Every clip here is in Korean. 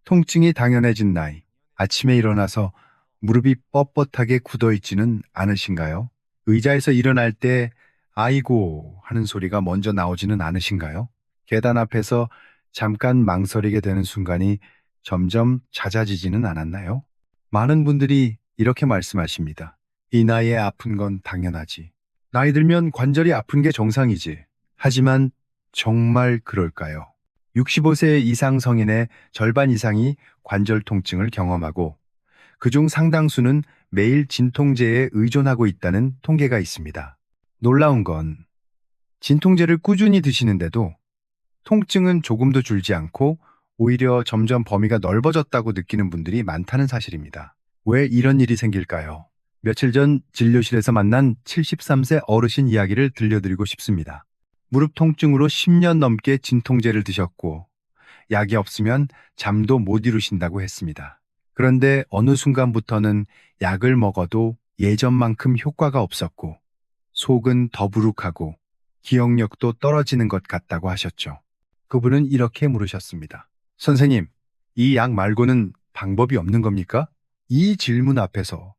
통증이 당연해진 나이. 아침에 일어나서 무릎이 뻣뻣하게 굳어있지는 않으신가요? 의자에서 일어날 때 아이고 하는 소리가 먼저 나오지는 않으신가요? 계단 앞에서 잠깐 망설이게 되는 순간이 점점 잦아지지는 않았나요? 많은 분들이 이렇게 말씀하십니다. 이 나이에 아픈 건 당연하지. 나이 들면 관절이 아픈 게 정상이지. 하지만 정말 그럴까요? 65세 이상 성인의 절반 이상이 관절 통증을 경험하고 그중 상당수는 매일 진통제에 의존하고 있다는 통계가 있습니다. 놀라운 건 진통제를 꾸준히 드시는데도 통증은 조금도 줄지 않고 오히려 점점 범위가 넓어졌다고 느끼는 분들이 많다는 사실입니다. 왜 이런 일이 생길까요? 며칠 전 진료실에서 만난 73세 어르신 이야기를 들려드리고 싶습니다. 무릎 통증으로 10년 넘게 진통제를 드셨고 약이 없으면 잠도 못 이루신다고 했습니다. 그런데 어느 순간부터는 약을 먹어도 예전만큼 효과가 없었고 속은 더부룩하고 기억력도 떨어지는 것 같다고 하셨죠. 그분은 이렇게 물으셨습니다. 선생님, 이 약 말고는 방법이 없는 겁니까? 이 질문 앞에서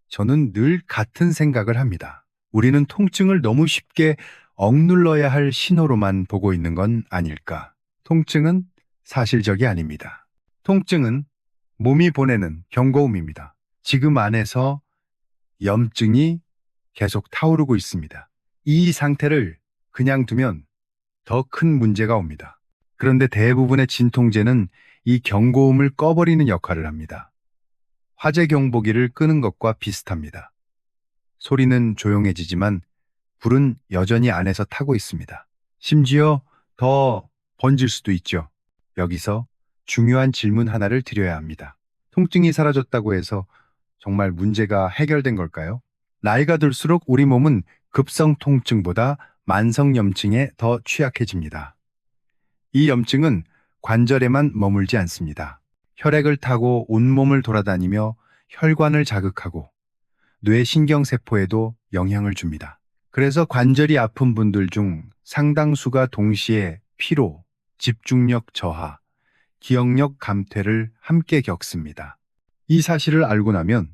저는 늘 같은 생각을 합니다. 우리는 통증을 너무 쉽게 억눌러야 할 신호로만 보고 있는 건 아닐까? 통증은 사실적이 아닙니다. 통증은 몸이 보내는 경고음입니다. 지금 안에서 염증이 계속 타오르고 있습니다. 이 상태를 그냥 두면 더 큰 문제가 옵니다. 그런데 대부분의 진통제는 이 경고음을 꺼버리는 역할을 합니다. 화재 경보기를 끄는 것과 비슷합니다. 소리는 조용해지지만 불은 여전히 안에서 타고 있습니다. 심지어 더 번질 수도 있죠. 여기서 중요한 질문 하나를 드려야 합니다. 통증이 사라졌다고 해서 정말 문제가 해결된 걸까요? 나이가 들수록 우리 몸은 급성 통증보다 만성 염증에 더 취약해집니다. 이 염증은 관절에만 머물지 않습니다. 혈액을 타고 온몸을 돌아다니며 혈관을 자극하고 뇌 신경세포에도 영향을 줍니다. 그래서 관절이 아픈 분들 중 상당수가 동시에 피로, 집중력 저하, 기억력 감퇴를 함께 겪습니다. 이 사실을 알고 나면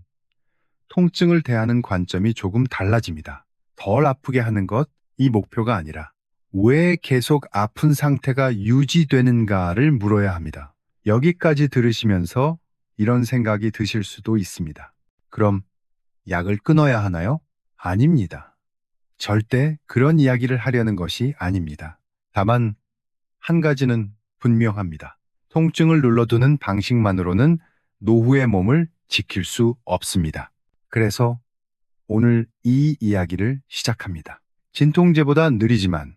통증을 대하는 관점이 조금 달라집니다. 덜 아프게 하는 것, 이 목표가 아니라 왜 계속 아픈 상태가 유지되는가를 물어야 합니다. 여기까지 들으시면서 이런 생각이 드실 수도 있습니다. 그럼 약을 끊어야 하나요? 아닙니다. 절대 그런 이야기를 하려는 것이 아닙니다. 다만 한 가지는 분명합니다. 통증을 눌러두는 방식만으로는 노후의 몸을 지킬 수 없습니다. 그래서 오늘 이 이야기를 시작합니다. 진통제보다 느리지만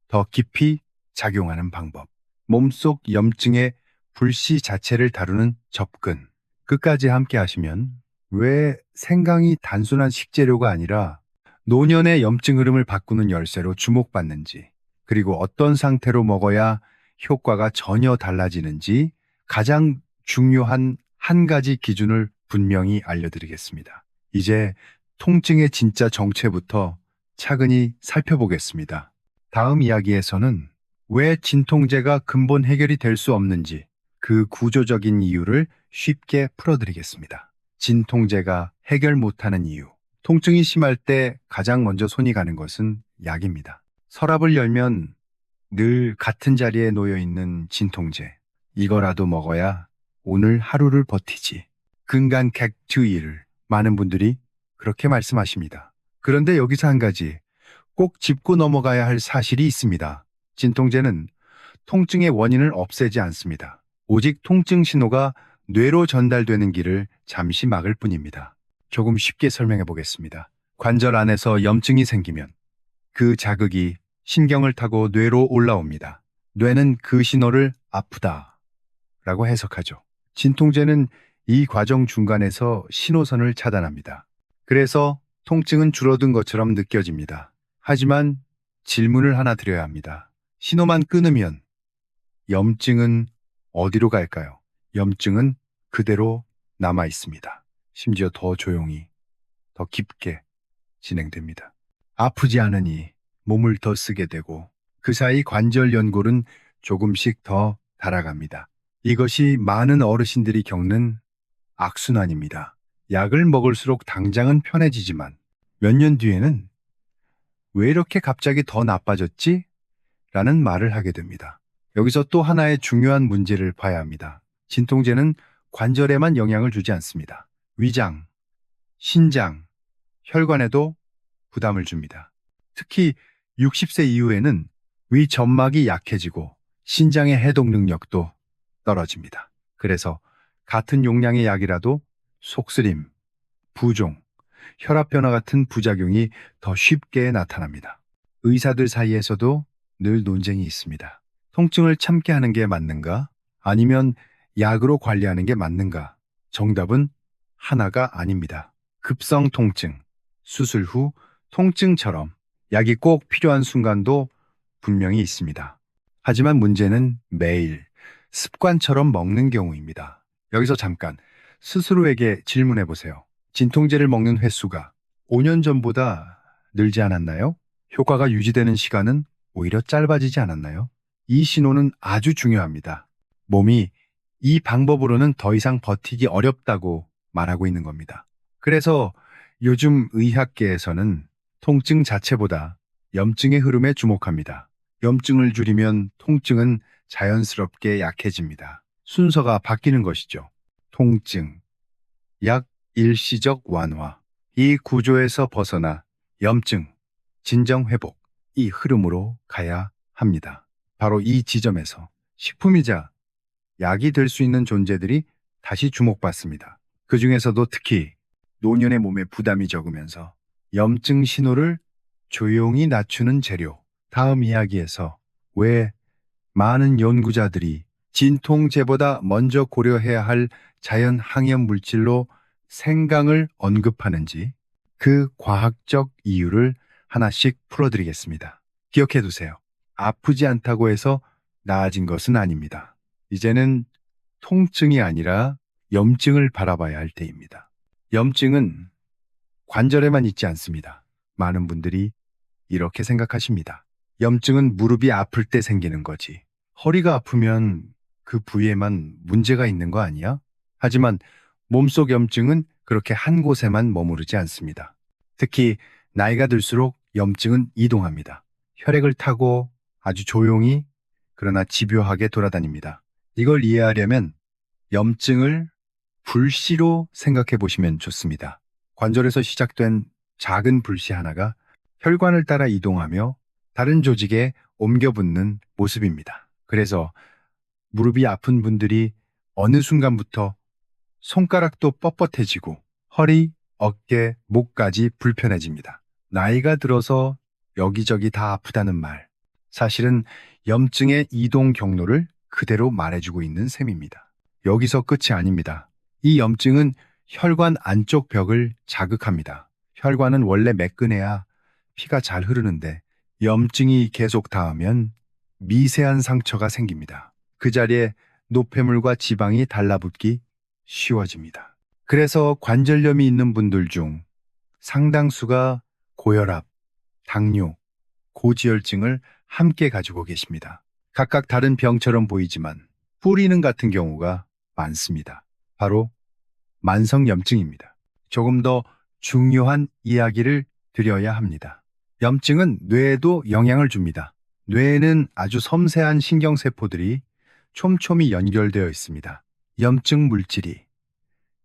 더 깊이 작용하는 방법. 몸속 염증의 불씨 자체를 다루는 접근. 끝까지 함께 하시면 왜 생강이 단순한 식재료가 아니라 노년의 염증 흐름을 바꾸는 열쇠로 주목받는지, 그리고 어떤 상태로 먹어야 효과가 전혀 달라지는지 가장 중요한 한 가지 기준을 분명히 알려드리겠습니다. 이제 통증의 진짜 정체부터 차근히 살펴보겠습니다. 다음 이야기에서는 왜 진통제가 근본 해결이 될 수 없는지 그 구조적인 이유를 쉽게 풀어드리겠습니다. 진통제가 해결 못하는 이유. 통증이 심할 때 가장 먼저 손이 가는 것은 약입니다. 서랍을 열면 늘 같은 자리에 놓여 있는 진통제. 이거라도 먹어야 오늘 하루를 버티지. 근간객주의를 많은 분들이 그렇게 말씀하십니다. 그런데 여기서 한 가지 꼭 짚고 넘어가야 할 사실이 있습니다. 진통제는 통증의 원인을 없애지 않습니다. 오직 통증 신호가 뇌로 전달되는 길을 잠시 막을 뿐입니다. 조금 쉽게 설명해 보겠습니다. 관절 안에서 염증이 생기면 그 자극이 신경을 타고 뇌로 올라옵니다. 뇌는 그 신호를 아프다 라고 해석하죠. 진통제는 이 과정 중간에서 신호선을 차단합니다. 그래서 통증은 줄어든 것처럼 느껴집니다. 하지만 질문을 하나 드려야 합니다. 신호만 끊으면 염증은 어디로 갈까요? 염증은 그대로 남아 있습니다. 심지어 더 조용히, 더 깊게 진행됩니다. 아프지 않으니 몸을 더 쓰게 되고 그 사이 관절 연골은 조금씩 더 달아갑니다. 이것이 많은 어르신들이 겪는 악순환입니다. 약을 먹을수록 당장은 편해지지만 몇 년 뒤에는 왜 이렇게 갑자기 더 나빠졌지? 라는 말을 하게 됩니다. 여기서 또 하나의 중요한 문제를 봐야 합니다. 진통제는 관절에만 영향을 주지 않습니다. 위장, 신장, 혈관에도 부담을 줍니다. 특히 60세 이후에는 위 점막이 약해지고 신장의 해독 능력도 떨어집니다. 그래서 같은 용량의 약이라도 속쓰림, 부종, 혈압 변화 같은 부작용이 더 쉽게 나타납니다. 의사들 사이에서도 늘 논쟁이 있습니다. 통증을 참게 하는 게 맞는가? 아니면 약으로 관리하는 게 맞는가? 정답은 하나가 아닙니다. 급성 통증, 수술 후 통증처럼 약이 꼭 필요한 순간도 분명히 있습니다. 하지만 문제는 매일 습관처럼 먹는 경우입니다. 여기서 잠깐 스스로에게 질문해 보세요. 진통제를 먹는 횟수가 5년 전보다 늘지 않았나요? 효과가 유지되는 시간은 오히려 짧아지지 않았나요? 이 신호는 아주 중요합니다. 몸이 이 방법으로는 더 이상 버티기 어렵다고 말하고 있는 겁니다. 그래서 요즘 의학계에서는 통증 자체보다 염증의 흐름에 주목합니다. 염증을 줄이면 통증은 자연스럽게 약해집니다. 순서가 바뀌는 것이죠. 통증, 약 일시적 완화, 이 구조에서 벗어나 염증, 진정 회복, 이 흐름으로 가야 합니다. 바로 이 지점에서 식품이자 약이 될 수 있는 존재들이 다시 주목받습니다. 그 중에서도 특히 노년의 몸에 부담이 적으면서 염증 신호를 조용히 낮추는 재료. 다음 이야기에서 왜 많은 연구자들이 진통제보다 먼저 고려해야 할 자연 항염 물질로 생강을 언급하는지 그 과학적 이유를 하나씩 풀어드리겠습니다. 기억해 두세요. 아프지 않다고 해서 나아진 것은 아닙니다. 이제는 통증이 아니라 염증을 바라봐야 할 때입니다. 염증은 관절에만 있지 않습니다. 많은 분들이 이렇게 생각하십니다. 염증은 무릎이 아플 때 생기는 거지. 허리가 아프면 그 부위에만 문제가 있는 거 아니야? 하지만 몸속 염증은 그렇게 한 곳에만 머무르지 않습니다. 특히 나이가 들수록 염증은 이동합니다. 혈액을 타고 아주 조용히 그러나 집요하게 돌아다닙니다. 이걸 이해하려면 염증을 불씨로 생각해 보시면 좋습니다. 관절에서 시작된 작은 불씨 하나가 혈관을 따라 이동하며 다른 조직에 옮겨 붙는 모습입니다. 그래서 무릎이 아픈 분들이 어느 순간부터 손가락도 뻣뻣해지고 허리, 어깨, 목까지 불편해집니다. 나이가 들어서 여기저기 다 아프다는 말. 사실은 염증의 이동 경로를 그대로 말해주고 있는 셈입니다. 여기서 끝이 아닙니다. 이 염증은 혈관 안쪽 벽을 자극합니다. 혈관은 원래 매끈해야 피가 잘 흐르는데 염증이 계속 닿으면 미세한 상처가 생깁니다. 그 자리에 노폐물과 지방이 달라붙기 쉬워집니다. 그래서 관절염이 있는 분들 중 상당수가 고혈압, 당뇨, 고지혈증을 함께 가지고 계십니다. 각각 다른 병처럼 보이지만 뿌리는 같은 경우가 많습니다. 바로 만성염증입니다. 조금 더 중요한 이야기를 드려야 합니다. 염증은 뇌에도 영향을 줍니다. 뇌에는 아주 섬세한 신경세포들이 촘촘히 연결되어 있습니다. 염증 물질이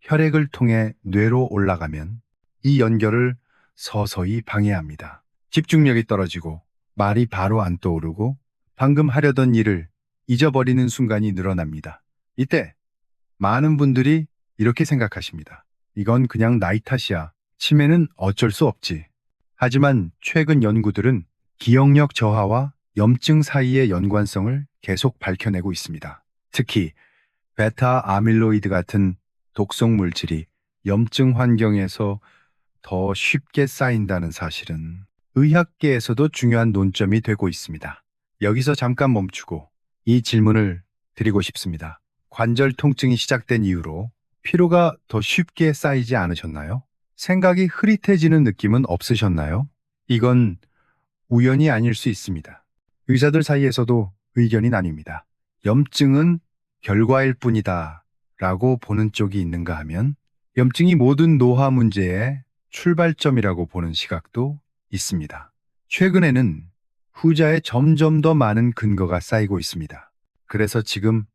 혈액을 통해 뇌로 올라가면 이 연결을 서서히 방해합니다. 집중력이 떨어지고 말이 바로 안 떠오르고 방금 하려던 일을 잊어버리는 순간이 늘어납니다. 이때 많은 분들이 이렇게 생각하십니다. 이건 그냥 나이 탓이야. 치매는 어쩔 수 없지. 하지만 최근 연구들은 기억력 저하와 염증 사이의 연관성을 계속 밝혀내고 있습니다. 특히 베타 아밀로이드 같은 독성 물질이 염증 환경에서 더 쉽게 쌓인다는 사실은 의학계에서도 중요한 논점이 되고 있습니다. 여기서 잠깐 멈추고 이 질문을 드리고 싶습니다. 관절 통증이 시작된 이후로 피로가 더 쉽게 쌓이지 않으셨나요? 생각이 흐릿해지는 느낌은 없으셨나요? 이건 우연이 아닐 수 있습니다. 의사들 사이에서도 의견이 나뉩니다. 염증은 결과일 뿐이다 라고 보는 쪽이 있는가 하면 염증이 모든 노화 문제의 출발점이라고 보는 시각도 있습니다. 최근에는 후자에 점점 더 많은 근거가 쌓이고 있습니다. 그래서 지금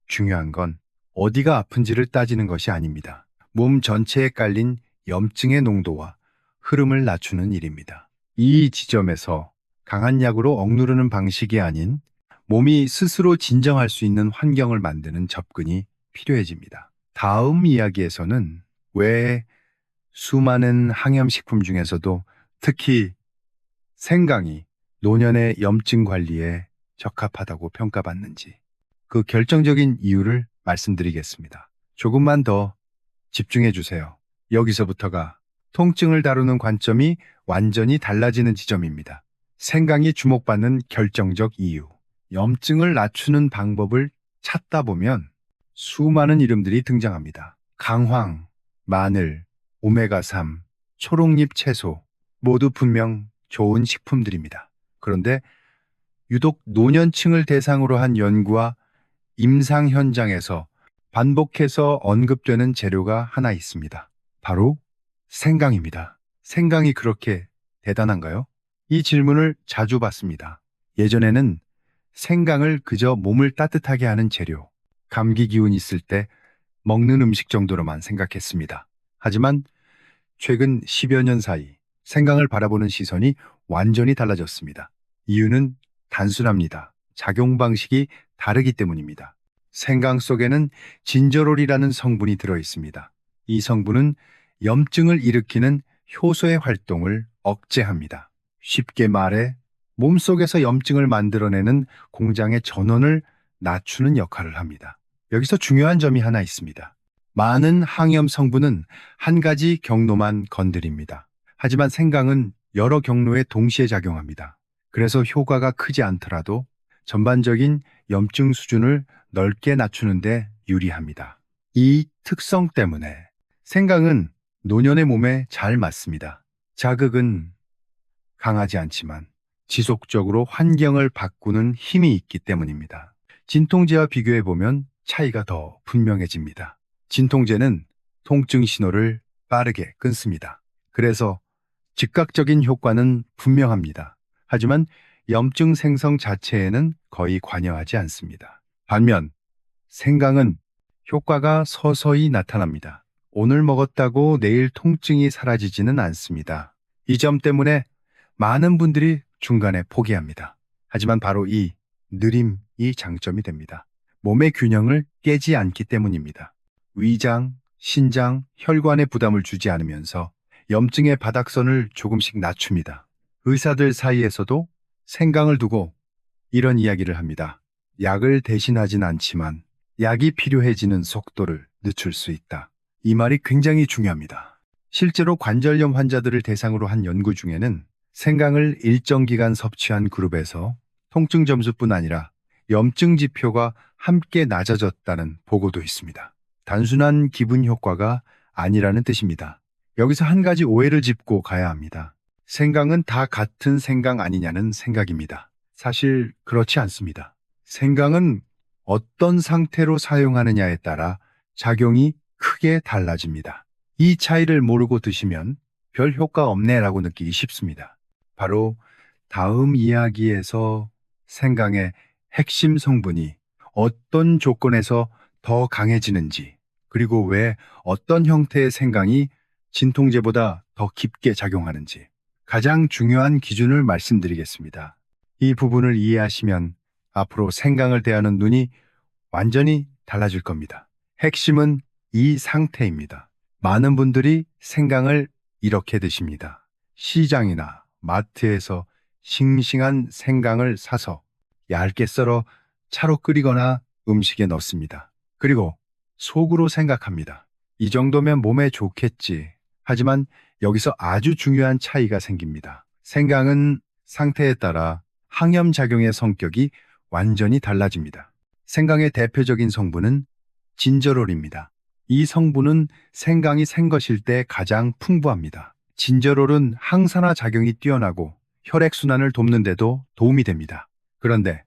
중요한 건 어디가 아픈지를 따지는 것이 아닙니다. 몸 전체에 깔린 염증의 농도와 흐름을 낮추는 일입니다. 이 지점에서 강한 약으로 억누르는 방식이 아닌 몸이 스스로 진정할 수 있는 환경을 만드는 접근이 필요해집니다. 다음 이야기에서는 왜 수많은 항염식품 중에서도 특히 생강이 노년의 염증 관리에 적합하다고 평가받는지 그 결정적인 이유를 말씀드리겠습니다. 조금만 더 집중해 주세요. 여기서부터가 통증을 다루는 관점이 완전히 달라지는 지점입니다. 생강이 주목받는 결정적 이유. 염증을 낮추는 방법을 찾다 보면 수많은 이름들이 등장합니다. 강황, 마늘, 오메가3, 초록잎 채소 모두 분명 좋은 식품들입니다. 그런데 유독 노년층을 대상으로 한 연구와 임상 현장에서 반복해서 언급되는 재료가 하나 있습니다. 바로 생강입니다. 생강이 그렇게 대단한가요? 이 질문을 자주 받습니다. 예전에는 생강을 그저 몸을 따뜻하게 하는 재료, 감기 기운 있을 때 먹는 음식 정도로만 생각했습니다. 하지만 최근 10여 년 사이 생강을 바라보는 시선이 완전히 달라졌습니다. 이유는 단순합니다. 작용 방식이 다르기 때문입니다. 생강 속에는 진저롤이라는 성분이 들어 있습니다. 이 성분은 염증을 일으키는 효소의 활동을 억제합니다. 쉽게 말해 몸속에서 염증을 만들어내는 공장의 전원을 낮추는 역할을 합니다. 여기서 중요한 점이 하나 있습니다. 많은 항염 성분은 한 가지 경로만 건드립니다. 하지만 생강은 여러 경로에 동시에 작용합니다. 그래서 효과가 크지 않더라도 전반적인 염증 수준을 넓게 낮추는 데 유리합니다. 이 특성 때문에 생강은 노년의 몸에 잘 맞습니다. 자극은 강하지 않지만 지속적으로 환경을 바꾸는 힘이 있기 때문입니다. 진통제와 비교해 보면 차이가 더 분명해집니다. 진통제는 통증 신호를 빠르게 끊습니다. 그래서 즉각적인 효과는 분명합니다. 하지만 염증 생성 자체에는 거의 관여하지 않습니다. 반면 생강은 효과가 서서히 나타납니다. 오늘 먹었다고 내일 통증이 사라지지는 않습니다. 이 점 때문에 많은 분들이 중간에 포기합니다. 하지만 바로 이 느림이 장점이 됩니다. 몸의 균형을 깨지 않기 때문입니다. 위장, 신장, 혈관에 부담을 주지 않으면서 염증의 바닥선을 조금씩 낮춥니다. 의사들 사이에서도 생강을 두고 이런 이야기를 합니다. 약을 대신하진 않지만 약이 필요해지는 속도를 늦출 수 있다. 이 말이 굉장히 중요합니다. 실제로 관절염 환자들을 대상으로 한 연구 중에는 생강을 일정 기간 섭취한 그룹에서 통증 점수뿐 아니라 염증 지표가 함께 낮아졌다는 보고도 있습니다. 단순한 기분 효과가 아니라는 뜻입니다. 여기서 한 가지 오해를 짚고 가야 합니다. 생강은 다 같은 생강 아니냐는 생각입니다. 사실 그렇지 않습니다. 생강은 어떤 상태로 사용하느냐에 따라 작용이 크게 달라집니다. 이 차이를 모르고 드시면 별 효과 없네라고 느끼기 쉽습니다. 바로 다음 이야기에서 생강의 핵심 성분이 어떤 조건에서 더 강해지는지, 그리고 왜 어떤 형태의 생강이 진통제보다 더 깊게 작용하는지 가장 중요한 기준을 말씀드리겠습니다. 이 부분을 이해하시면 앞으로 생강을 대하는 눈이 완전히 달라질 겁니다. 핵심은 이 상태입니다. 많은 분들이 생강을 이렇게 드십니다. 시장이나 마트에서 싱싱한 생강을 사서 얇게 썰어 차로 끓이거나 음식에 넣습니다. 그리고 속으로 생각합니다. 이 정도면 몸에 좋겠지. 하지만 여기서 아주 중요한 차이가 생깁니다. 생강은 상태에 따라 항염작용의 성격이 완전히 달라집니다. 생강의 대표적인 성분은 진저롤입니다. 이 성분은 생강이 생것일 때 가장 풍부합니다. 진저롤은 항산화 작용이 뛰어나고 혈액순환을 돕는 데도 도움이 됩니다. 그런데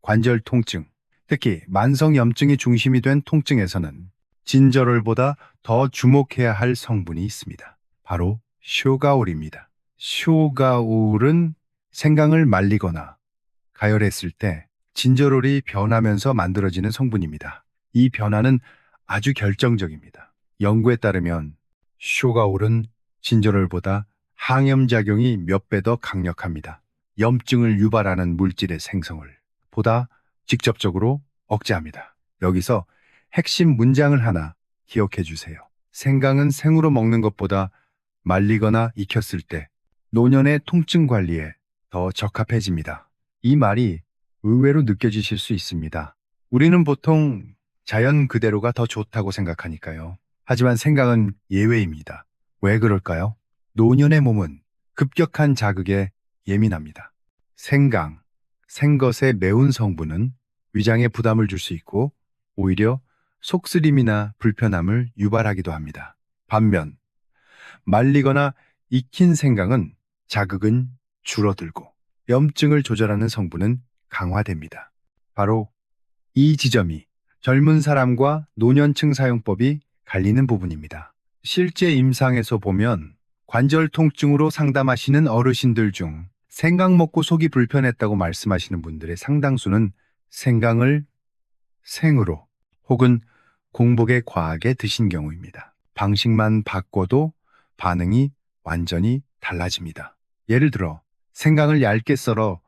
관절 통증, 특히 만성 염증이 중심이 된 통증에서는 진저롤보다 더 주목해야 할 성분이 있습니다. 바로 쇼가올입니다. 쇼가올은 생강을 말리거나 가열했을 때 진저롤이 변하면서 만들어지는 성분입니다. 이 변화는 아주 결정적입니다. 연구에 따르면 쇼가올은 진저롤보다 항염작용이 몇 배 더 강력합니다. 염증을 유발하는 물질의 생성을 보다 직접적으로 억제합니다. 여기서 핵심 문장을 하나 기억해 주세요. 생강은 생으로 먹는 것보다 말리거나 익혔을 때 노년의 통증 관리에 더 적합해집니다. 이 말이 의외로 느껴지실 수 있습니다. 우리는 보통 자연 그대로가 더 좋다고 생각하니까요. 하지만 생강은 예외입니다. 왜 그럴까요? 노년의 몸은 급격한 자극에 예민합니다. 생강, 생것의 매운 성분은 위장에 부담을 줄 수 있고 오히려 속쓰림이나 불편함을 유발하기도 합니다. 반면 말리거나 익힌 생강은 자극은 줄어들고 염증을 조절하는 성분은 강화됩니다. 바로 이 지점이 젊은 사람과 노년층 사용법이 갈리는 부분입니다. 실제 임상에서 보면 관절 통증으로 상담하시는 어르신들 중 생강 먹고 속이 불편했다고 말씀하시는 분들의 상당수는 생강을 생으로 혹은 공복에 과하게 드신 경우입니다. 방식만 바꿔도 반응이 완전히 달라집니다. 예를 들어 생강을 얇게 썰어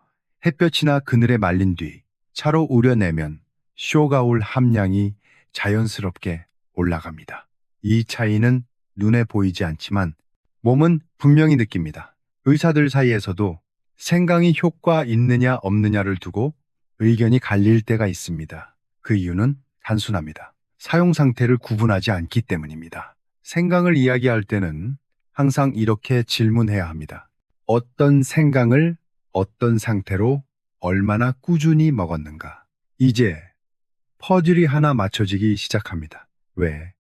햇볕이나 그늘에 말린 뒤 차로 우려내면 쇼가올 함량이 자연스럽게 올라갑니다. 이 차이는 눈에 보이지 않지만 몸은 분명히 느낍니다. 의사들 사이에서도 생강이 효과 있느냐 없느냐를 두고 의견이 갈릴 때가 있습니다. 그 이유는 단순합니다. 사용 상태를 구분하지 않기 때문입니다. 생강을 이야기할 때는 항상 이렇게 질문해야 합니다. 어떤 생강을 어떤 상태로 얼마나 꾸준히 먹었는가? 이제 퍼즐이 하나 맞춰지기 시작합니다. 왜?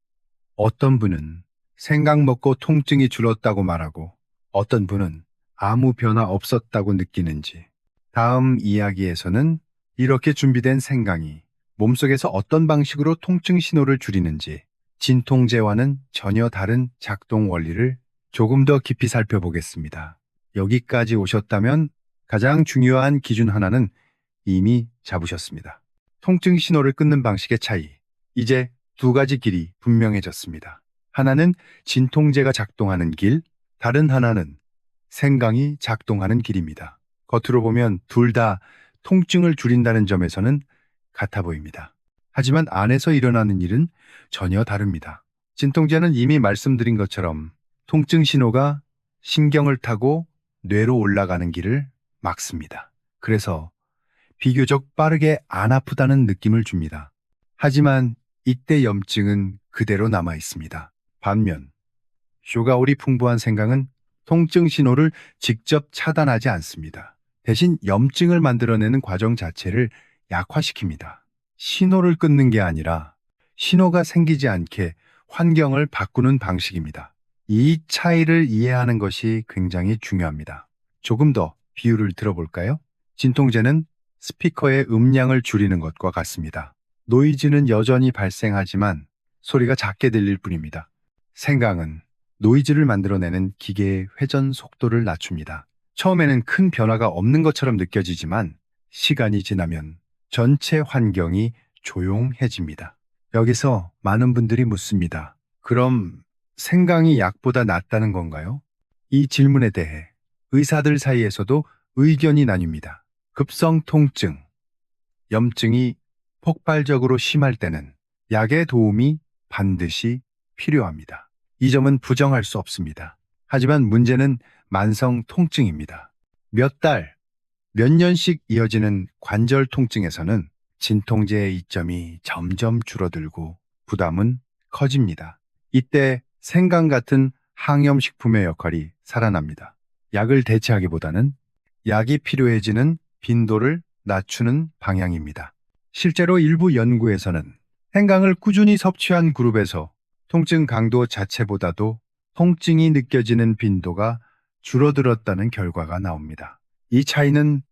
어떤 분은 생강 먹고 통증이 줄었다고 말하고 어떤 분은 아무 변화 없었다고 느끼는지. 다음 이야기에서는 이렇게 준비된 생강이 몸속에서 어떤 방식으로 통증 신호를 줄이는지, 진통제와는 전혀 다른 작동 원리를 조금 더 깊이 살펴보겠습니다. 여기까지 오셨다면 가장 중요한 기준 하나는 이미 잡으셨습니다. 통증 신호를 끊는 방식의 차이. 이제 두 가지 길이 분명해졌습니다. 하나는 진통제가 작동하는 길, 다른 하나는 생강이 작동하는 길입니다. 겉으로 보면 둘 다 통증을 줄인다는 점에서는 같아 보입니다. 하지만 안에서 일어나는 일은 전혀 다릅니다. 진통제는 이미 말씀드린 것처럼 통증 신호가 신경을 타고 뇌로 올라가는 길을 막습니다. 그래서 비교적 빠르게 안 아프다는 느낌을 줍니다. 하지만 이때 염증은 그대로 남아 있습니다. 반면 쇼가올이 풍부한 생강은 통증 신호를 직접 차단하지 않습니다. 대신 염증을 만들어내는 과정 자체를 약화시킵니다. 신호를 끊는 게 아니라 신호가 생기지 않게 환경을 바꾸는 방식입니다. 이 차이를 이해하는 것이 굉장히 중요합니다. 조금 더 비유를 들어볼까요? 진통제는 스피커의 음량을 줄이는 것과 같습니다. 노이즈는 여전히 발생하지만 소리가 작게 들릴 뿐입니다. 생강은 노이즈를 만들어내는 기계의 회전 속도를 낮춥니다. 처음에는 큰 변화가 없는 것처럼 느껴지지만 시간이 지나면 전체 환경이 조용해집니다. 여기서 많은 분들이 묻습니다. 그럼 생강이 약보다 낫다는 건가요? 이 질문에 대해 의사들 사이에서도 의견이 나뉩니다. 급성 통증, 염증이 폭발적으로 심할 때는 약의 도움이 반드시 필요합니다. 이 점은 부정할 수 없습니다. 하지만 문제는 만성 통증입니다. 몇 달, 몇 년씩 이어지는 관절 통증에서는 진통제의 이점이 점점 줄어들고 부담은 커집니다. 이때 생강 같은 항염식품의 역할이 살아납니다. 약을 대체하기보다는 약이 필요해지는 빈도를 낮추는 방향입니다. 실제로 일부 연구에서는 생강을 꾸준히 섭취한 그룹에서 통증 강도 자체보다도 통증이 느껴지는 빈도가 줄어들었다는 결과가 나옵니다. 이 차이는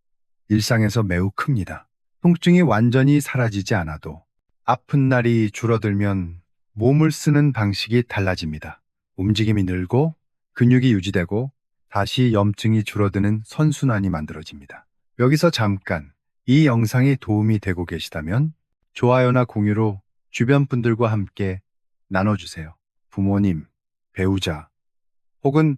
일상에서 매우 큽니다. 통증이 완전히 사라지지 않아도 아픈 날이 줄어들면 몸을 쓰는 방식이 달라집니다. 움직임이 늘고 근육이 유지되고 다시 염증이 줄어드는 선순환이 만들어집니다. 여기서 잠깐 이 영상이 도움이 되고 계시다면 좋아요나 공유로 주변 분들과 함께 나눠주세요. 부모님, 배우자, 혹은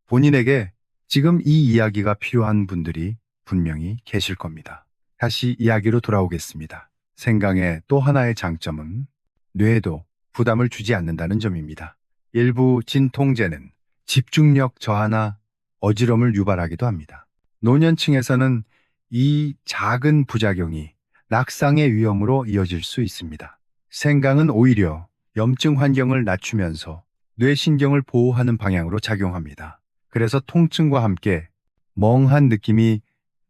본인에게 지금 이 이야기가 필요한 분들이 분명히 계실 겁니다. 다시 이야기로 돌아오겠습니다. 생강의 또 하나의 장점은 뇌에도 부담을 주지 않는다는 점입니다. 일부 진통제는 집중력 저하나 어지럼을 유발하기도 합니다. 노년층에서는 이 작은 부작용이 낙상의 위험으로 이어질 수 있습니다. 생강은 오히려 염증 환경을 낮추면서 뇌신경을 보호하는 방향으로 작용합니다. 그래서 통증과 함께 멍한 느낌이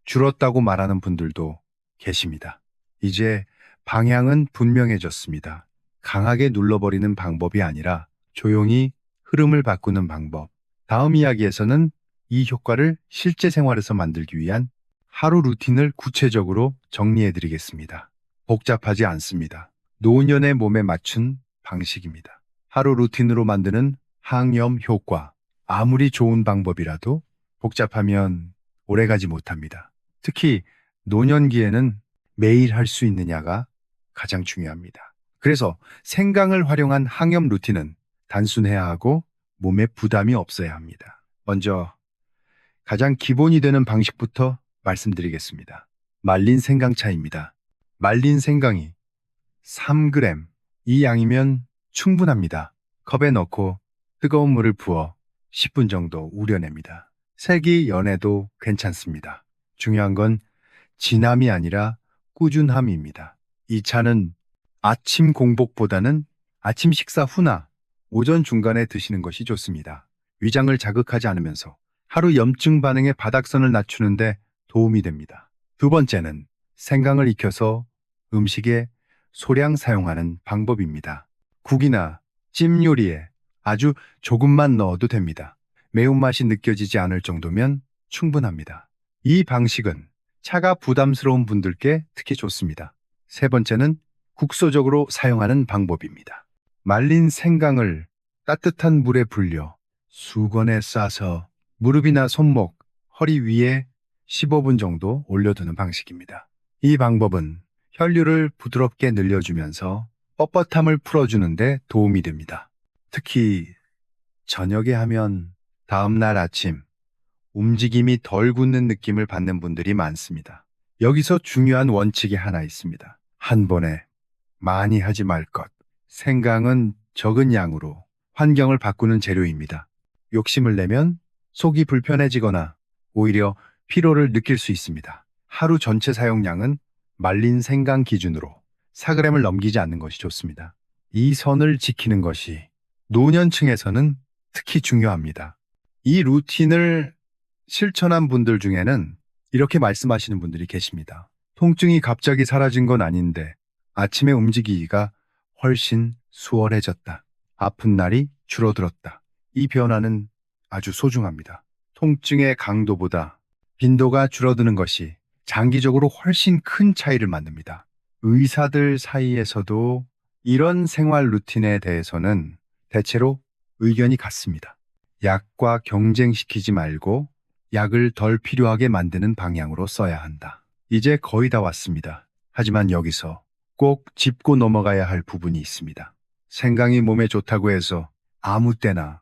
줄었다고 말하는 분들도 계십니다. 이제 방향은 분명해졌습니다. 강하게 눌러버리는 방법이 아니라 조용히 흐름을 바꾸는 방법. 다음 이야기에서는 이 효과를 실제 생활에서 만들기 위한 하루 루틴을 구체적으로 정리해 드리겠습니다. 복잡하지 않습니다. 노년의 몸에 맞춘 방식입니다. 하루 루틴으로 만드는 항염 효과. 아무리 좋은 방법이라도 복잡하면 오래가지 못합니다. 특히 노년기에는 매일 할 수 있느냐가 가장 중요합니다. 그래서 생강을 활용한 항염 루틴은 단순해야 하고 몸에 부담이 없어야 합니다. 먼저 가장 기본이 되는 방식부터 말씀드리겠습니다. 말린 생강차입니다. 말린 생강이 3g, 이 양이면 충분합니다. 컵에 넣고 뜨거운 물을 부어 10분 정도 우려냅니다. 색이 연해도 괜찮습니다. 중요한 건 진함이 아니라 꾸준함입니다. 이 차는 아침 공복보다는 아침 식사 후나 오전 중간에 드시는 것이 좋습니다. 위장을 자극하지 않으면서 하루 염증 반응의 바닥선을 낮추는데 도움이 됩니다. 두 번째는 생강을 익혀서 음식에 소량 사용하는 방법입니다. 국이나 찜 요리에 아주 조금만 넣어도 됩니다. 매운맛이 느껴지지 않을 정도면 충분합니다. 이 방식은 차가 부담스러운 분들께 특히 좋습니다. 세 번째는 국소적으로 사용하는 방법입니다. 말린 생강을 따뜻한 물에 불려 수건에 싸서 무릎이나 손목, 허리 위에 15분 정도 올려두는 방식입니다. 이 방법은 혈류를 부드럽게 늘려주면서 뻣뻣함을 풀어주는데 도움이 됩니다. 특히 저녁에 하면 다음날 아침 움직임이 덜 굳는 느낌을 받는 분들이 많습니다. 여기서 중요한 원칙이 하나 있습니다. 한 번에 많이 하지 말 것. 생강은 적은 양으로 환경을 바꾸는 재료입니다. 욕심을 내면 속이 불편해지거나 오히려 피로를 느낄 수 있습니다. 하루 전체 사용량은 말린 생강 기준으로 4g을 넘기지 않는 것이 좋습니다. 이 선을 지키는 것이 노년층에서는 특히 중요합니다. 이 루틴을 실천한 분들 중에는 이렇게 말씀하시는 분들이 계십니다. 통증이 갑자기 사라진 건 아닌데 아침에 움직이기가 훨씬 수월해졌다. 아픈 날이 줄어들었다. 이 변화는 아주 소중합니다. 통증의 강도보다 빈도가 줄어드는 것이 장기적으로 훨씬 큰 차이를 만듭니다. 의사들 사이에서도 이런 생활 루틴에 대해서는 대체로 의견이 같습니다. 약과 경쟁시키지 말고 약을 덜 필요하게 만드는 방향으로 써야 한다. 이제 거의 다 왔습니다. 하지만 여기서 꼭 짚고 넘어가야 할 부분이 있습니다. 생강이 몸에 좋다고 해서 아무 때나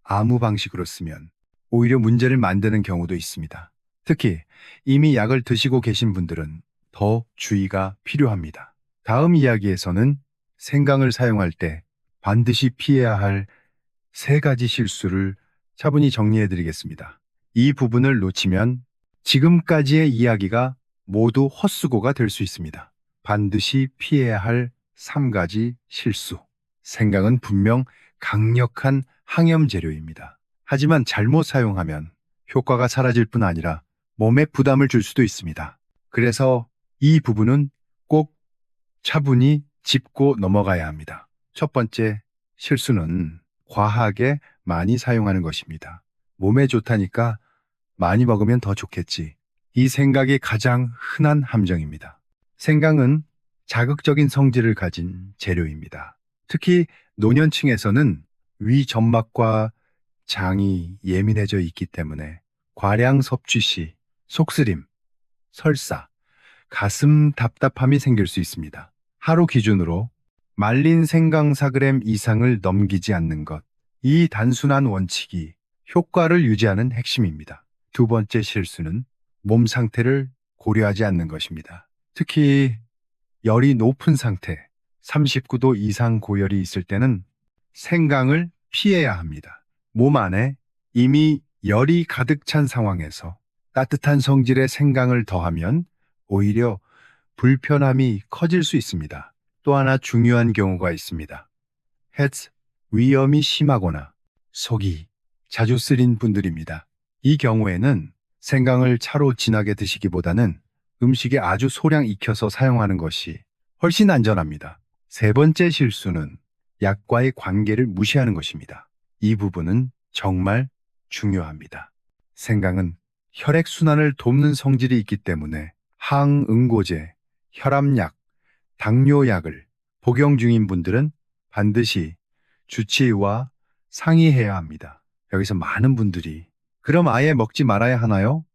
아무 방식으로 쓰면 오히려 문제를 만드는 경우도 있습니다. 특히 이미 약을 드시고 계신 분들은 더 주의가 필요합니다. 다음 이야기에서는 생강을 사용할 때 반드시 피해야 할 3가지 실수를 차분히 정리해 드리겠습니다. 이 부분을 놓치면 지금까지의 이야기가 모두 헛수고가 될 수 있습니다. 반드시 피해야 할 3가지 실수. 생강은 분명 강력한 항염 재료입니다. 하지만 잘못 사용하면 효과가 사라질 뿐 아니라 몸에 부담을 줄 수도 있습니다. 그래서 이 부분은 꼭 차분히 짚고 넘어가야 합니다. 첫 번째 실수는 과하게 많이 사용하는 것입니다. 몸에 좋다니까 많이 먹으면 더 좋겠지. 이 생각이 가장 흔한 함정입니다. 생강은 자극적인 성질을 가진 재료입니다. 특히 노년층에서는 위 점막과 장이 예민해져 있기 때문에 과량 섭취 시 속쓰림, 설사, 가슴 답답함이 생길 수 있습니다. 하루 기준으로 말린 생강 4g 이상을 넘기지 않는 것. 이 단순한 원칙이 효과를 유지하는 핵심입니다. 두 번째 실수는 몸 상태를 고려하지 않는 것입니다. 특히 열이 높은 상태, 39도 이상 고열이 있을 때는 생강을 피해야 합니다. 몸 안에 이미 열이 가득 찬 상황에서 따뜻한 성질의 생강을 더하면 오히려 불편함이 커질 수 있습니다. 또 하나 중요한 경우가 있습니다. 햇 위염이 심하거나 속이 자주 쓰린 분들입니다. 이 경우에는 생강을 차로 진하게 드시기보다는 음식에 아주 소량 익혀서 사용하는 것이 훨씬 안전합니다. 세 번째 실수는 약과의 관계를 무시하는 것입니다. 이 부분은 정말 중요합니다. 생강은 혈액순환을 돕는 성질이 있기 때문에 항응고제, 혈압약, 당뇨약을 복용 중인 분들은 반드시 주치의와 상의해야 합니다. 여기서 많은 분들이 그럼 아예 먹지 말아야 하나요?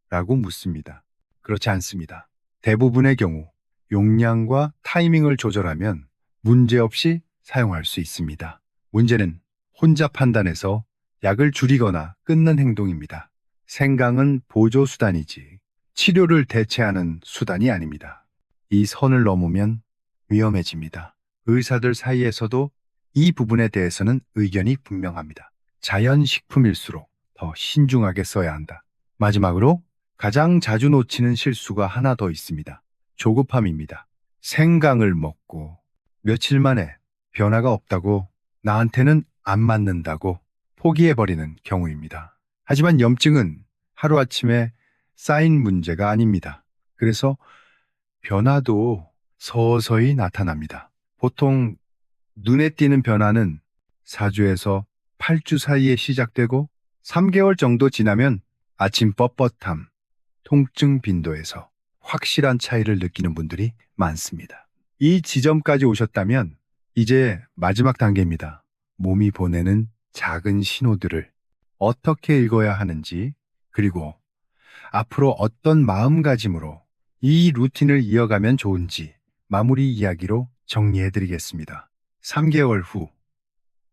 라고 묻습니다. 그렇지 않습니다. 대부분의 경우 용량과 타이밍을 조절하면 문제없이 사용할 수 있습니다. 문제는 혼자 판단해서 약을 줄이거나 끊는 행동입니다. 생강은 보조 수단이지 치료를 대체하는 수단이 아닙니다. 이 선을 넘으면 위험해집니다. 의사들 사이에서도 이 부분에 대해서는 의견이 분명합니다. 자연식품일수록 더 신중하게 써야 한다. 마지막으로 가장 자주 놓치는 실수가 하나 더 있습니다. 조급함입니다. 생강을 먹고 며칠 만에 변화가 없다고 나한테는 안 맞는다고 포기해버리는 경우입니다. 하지만 염증은 하루아침에 쌓인 문제가 아닙니다. 그래서 변화도 서서히 나타납니다. 보통 눈에 띄는 변화는 4주에서 8주 사이에 시작되고 3개월 정도 지나면 아침 뻣뻣함, 통증 빈도에서 확실한 차이를 느끼는 분들이 많습니다. 이 지점까지 오셨다면 이제 마지막 단계입니다. 몸이 보내는 작은 신호들을 어떻게 읽어야 하는지, 그리고 앞으로 어떤 마음가짐으로 이 루틴을 이어가면 좋은지 마무리 이야기로 정리해 드리겠습니다. 3개월 후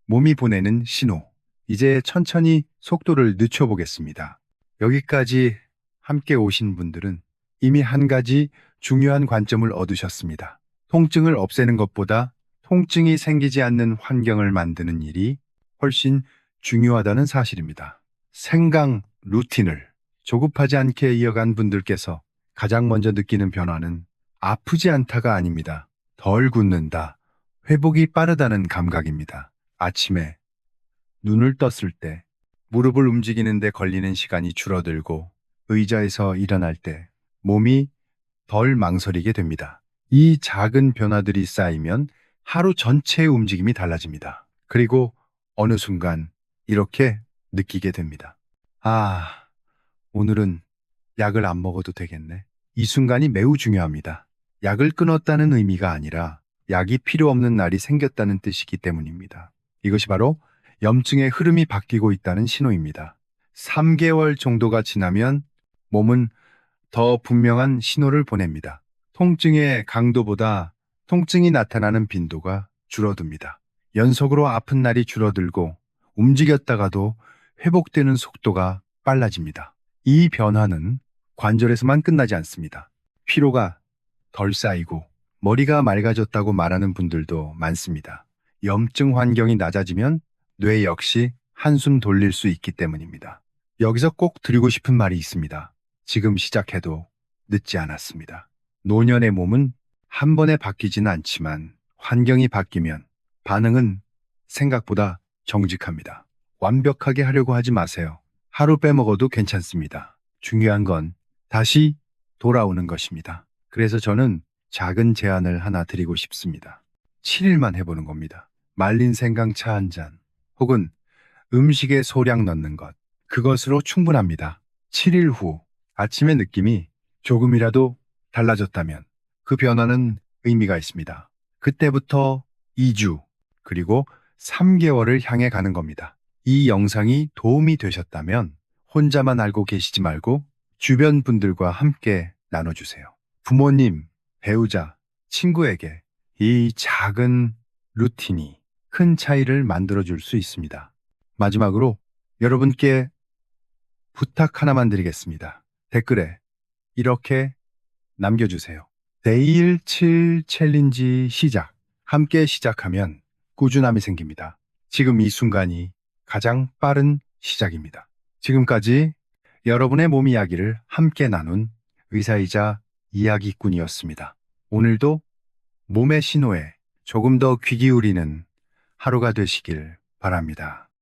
몸이 보내는 신호. 이제 천천히 속도를 늦춰보겠습니다. 여기까지 함께 오신 분들은 이미 한 가지 중요한 관점을 얻으셨습니다. 통증을 없애는 것보다 통증이 생기지 않는 환경을 만드는 일이 훨씬 중요하다는 사실입니다. 생강 루틴을 조급하지 않게 이어간 분들께서 가장 먼저 느끼는 변화는 아프지 않다가 아닙니다. 덜 붓는다, 회복이 빠르다는 감각입니다. 아침에 눈을 떴을 때 무릎을 움직이는데 걸리는 시간이 줄어들고 의자에서 일어날 때 몸이 덜 망설이게 됩니다. 이 작은 변화들이 쌓이면 하루 전체의 움직임이 달라집니다. 그리고 어느 순간 이렇게 느끼게 됩니다. 아, 오늘은 약을 안 먹어도 되겠네. 이 순간이 매우 중요합니다. 약을 끊었다는 의미가 아니라 약이 필요 없는 날이 생겼다는 뜻이기 때문입니다. 이것이 바로 염증의 흐름이 바뀌고 있다는 신호입니다. 3개월 정도가 지나면 몸은 더 분명한 신호를 보냅니다. 통증의 강도보다 통증이 나타나는 빈도가 줄어듭니다. 연속으로 아픈 날이 줄어들고 움직였다가도 회복되는 속도가 빨라집니다. 이 변화는 관절에서만 끝나지 않습니다. 피로가 덜 쌓이고 머리가 맑아졌다고 말하는 분들도 많습니다. 염증 환경이 낮아지면 뇌 역시 한숨 돌릴 수 있기 때문입니다. 여기서 꼭 드리고 싶은 말이 있습니다. 지금 시작해도 늦지 않았습니다. 노년의 몸은 한 번에 바뀌지는 않지만 환경이 바뀌면 반응은 생각보다 정직합니다. 완벽하게 하려고 하지 마세요. 하루 빼먹어도 괜찮습니다. 중요한 건 다시 돌아오는 것입니다. 그래서 저는 작은 제안을 하나 드리고 싶습니다. 7일만 해보는 겁니다. 말린 생강차 한 잔, 혹은 음식에 소량 넣는 것. 그것으로 충분합니다. 7일 후 아침의 느낌이 조금이라도 달라졌다면 그 변화는 의미가 있습니다. 그때부터 2주, 그리고 3개월을 향해 가는 겁니다. 이 영상이 도움이 되셨다면 혼자만 알고 계시지 말고 주변 분들과 함께 나눠주세요. 부모님, 배우자, 친구에게 이 작은 루틴이 큰 차이를 만들어줄 수 있습니다. 마지막으로 여러분께 부탁 하나만 드리겠습니다. 댓글에 이렇게 남겨주세요. 내일 7 챌린지 시작. 함께 시작하면 꾸준함이 생깁니다. 지금 이 순간이 가장 빠른 시작입니다. 지금까지 여러분의 몸 이야기를 함께 나눈 의사이자 이야기꾼이었습니다. 오늘도 몸의 신호에 조금 더 귀 기울이는 하루가 되시길 바랍니다.